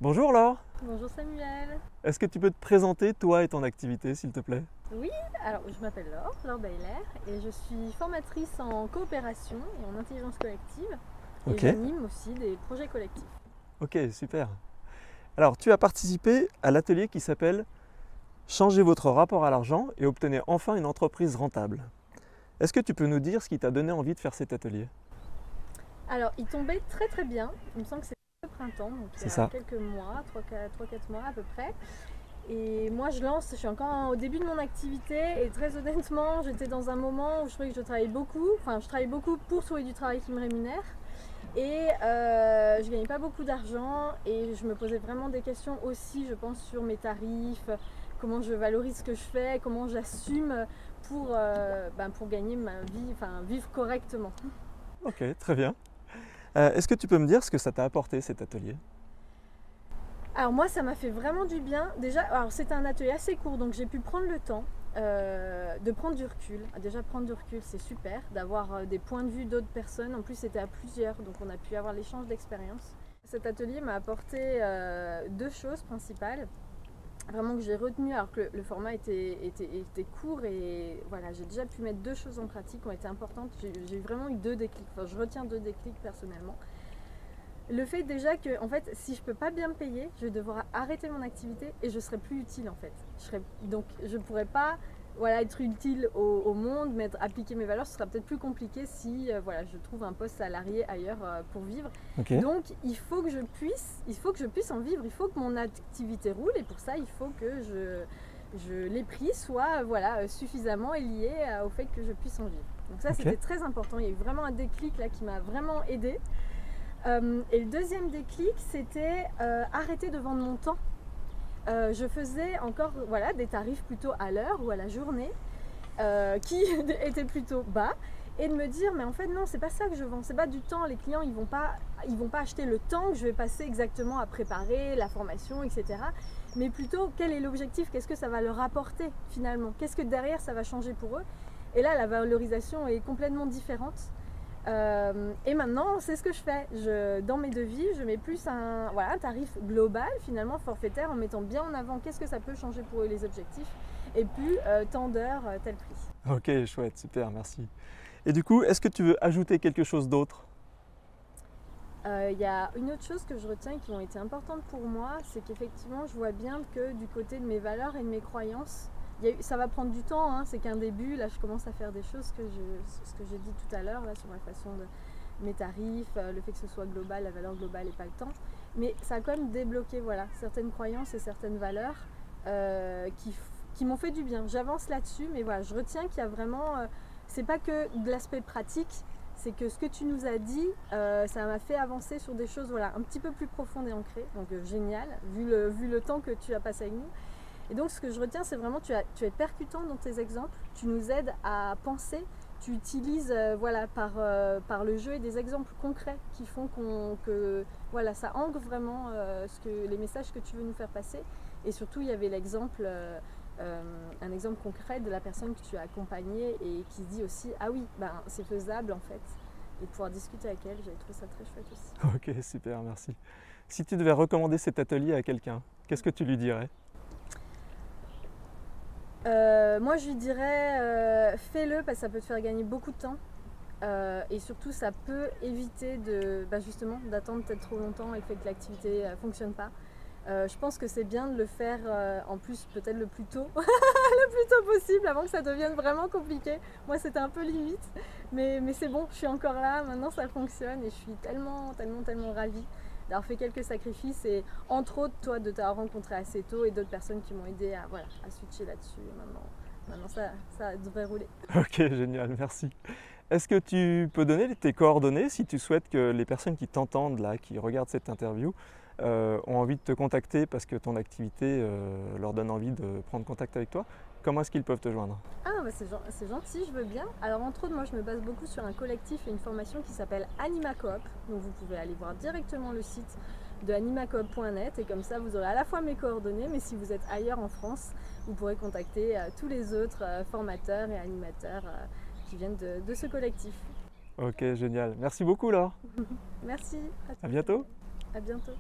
Bonjour Laure, Bonjour Samuel. est-ce que tu peux te présenter toi et ton activité s'il te plaît? Oui, alors je m'appelle Laure Bayler et je suis formatrice en coopération et en intelligence collective et Ok, j'anime aussi des projets collectifs. ok, super. Alors tu as participé à l'atelier qui s'appelle Changez votre rapport à l'argent et obtenez enfin une entreprise rentable. Est-ce que tu peux nous dire ce qui t'a donné envie de faire cet atelier? Alors il tombait très très bien, il me semble que c'est le printemps, donc il C'est y a ça. quelques mois, 3-4 mois à peu près. Et moi je suis encore au début de mon activité et très honnêtement j'étais dans un moment où je trouvais que je travaillais beaucoup, enfin je travaillais beaucoup pour trouver du travail qui me rémunère. Et je gagnais pas beaucoup d'argent et je me posais vraiment des questions aussi, je pense, sur mes tarifs, comment je valorise ce que je fais, comment j'assume pour gagner ma vie, enfin vivre correctement. Ok, très bien. Est-ce que tu peux me dire ce que ça t'a apporté cet atelier? Alors moi, ça m'a fait vraiment du bien. Déjà, alors c'était un atelier assez court, donc j'ai pu prendre le temps de prendre du recul. Déjà, prendre du recul, c'est super, d'avoir des points de vue d'autres personnes. En plus, c'était à plusieurs, donc on a pu avoir l'échange d'expériences. Cet atelier m'a apporté deux choses principales, vraiment que j'ai retenues, alors que le format était court et voilà, j'ai déjà pu mettre deux choses en pratique qui ont été importantes. J'ai vraiment eu deux déclics, enfin je retiens deux déclics personnellement. Le fait déjà que, en fait, si je peux pas bien me payer, je vais devoir arrêter mon activité et je serai plus utile en fait. Donc je pourrais pas voilà, être utile au monde, appliquer mes valeurs, ce sera peut-être plus compliqué si voilà, je trouve un poste salarié ailleurs pour vivre. Ok, Donc il faut que je puisse en vivre, il faut que mon activité roule et pour ça il faut que les prix soient voilà, suffisamment liés au fait que je puisse en vivre. Donc ça ok, c'était très important, il y a eu vraiment un déclic là qui m'a vraiment aidée. Et le deuxième déclic, c'était arrêter de vendre mon temps. Je faisais encore voilà, des tarifs plutôt à l'heure ou à la journée qui étaient plutôt bas et de me dire mais en fait non, c'est pas ça que je vends, c'est pas du temps. Les clients ils vont pas acheter le temps que je vais passer exactement à préparer la formation, etc. Mais plutôt quel est l'objectif, qu'est-ce que ça va leur apporter finalement, qu'est-ce que derrière ça va changer pour eux. Et là la valorisation est complètement différente. Et maintenant, c'est ce que je fais. Dans mes devis, je mets plus un tarif global, finalement forfaitaire, en mettant bien en avant qu'est-ce que ça peut changer pour eux les objectifs, et plus tant d'heures, tel prix. ok, chouette, super, merci. Et du coup, est-ce que tu veux ajouter quelque chose d'autre? Il y a une autre chose que je retiens qui ont été importantes pour moi, c'est qu'effectivement, je vois bien que du côté de mes valeurs et de mes croyances, ça va prendre du temps, hein, c'est qu'un début. Là, je commence à faire des choses ce que j'ai dit tout à l'heure, là, sur ma façon de mes tarifs, le fait que ce soit global, la valeur globale et pas le temps. Mais ça a quand même débloqué voilà, certaines croyances et certaines valeurs qui m'ont fait du bien. J'avance là-dessus, mais voilà, je retiens qu'il y a vraiment. C'est pas que de l'aspect pratique, c'est que ce que tu nous as dit, ça m'a fait avancer sur des choses voilà, un petit peu plus profondes et ancrées. Donc génial, vu le temps que tu as passé avec nous. Et donc ce que je retiens, c'est vraiment tu es percutant dans tes exemples, tu nous aides à penser, tu utilises voilà, par le jeu et des exemples concrets qui font que voilà, ça ancre vraiment les messages que tu veux nous faire passer. Et surtout, il y avait un exemple concret de la personne que tu as accompagnée et qui dit aussi ah oui, ben, c'est faisable en fait. Et de pouvoir discuter avec elle, j'avais trouvé ça très chouette aussi. Ok, super, merci. Si tu devais recommander cet atelier à quelqu'un, qu'est-ce que tu lui dirais? Moi je lui dirais fais-le parce que ça peut te faire gagner beaucoup de temps. Et surtout ça peut éviter justement d'attendre peut-être trop longtemps et le fait que l'activité fonctionne pas. Je pense que c'est bien de le faire en plus peut-être le plus tôt, le plus tôt possible avant que ça devienne vraiment compliqué. Moi c'était un peu limite, mais c'est bon, je suis encore là, maintenant ça fonctionne et je suis tellement ravie d'avoir fait quelques sacrifices et entre autres toi de t'avoir rencontré assez tôt et d'autres personnes qui m'ont aidé à switcher là-dessus. Maintenant ça devrait rouler. Ok, génial, merci. Est-ce que tu peux donner tes coordonnées si tu souhaites que les personnes qui t'entendent là, qui regardent cette interview, ont envie de te contacter parce que ton activité leur donne envie de prendre contact avec toi? Comment est-ce qu'ils peuvent te joindre? Ah bah c'est gentil, je veux bien. Alors entre autres, moi je me base beaucoup sur un collectif et une formation qui s'appelle AnimaCoop. Donc vous pouvez aller voir directement le site de animacoop.net et comme ça vous aurez à la fois mes coordonnées, mais si vous êtes ailleurs en France, vous pourrez contacter tous les autres formateurs et animateurs qui viennent de ce collectif. Ok, génial. Merci beaucoup Laure. Merci, À bientôt. à bientôt.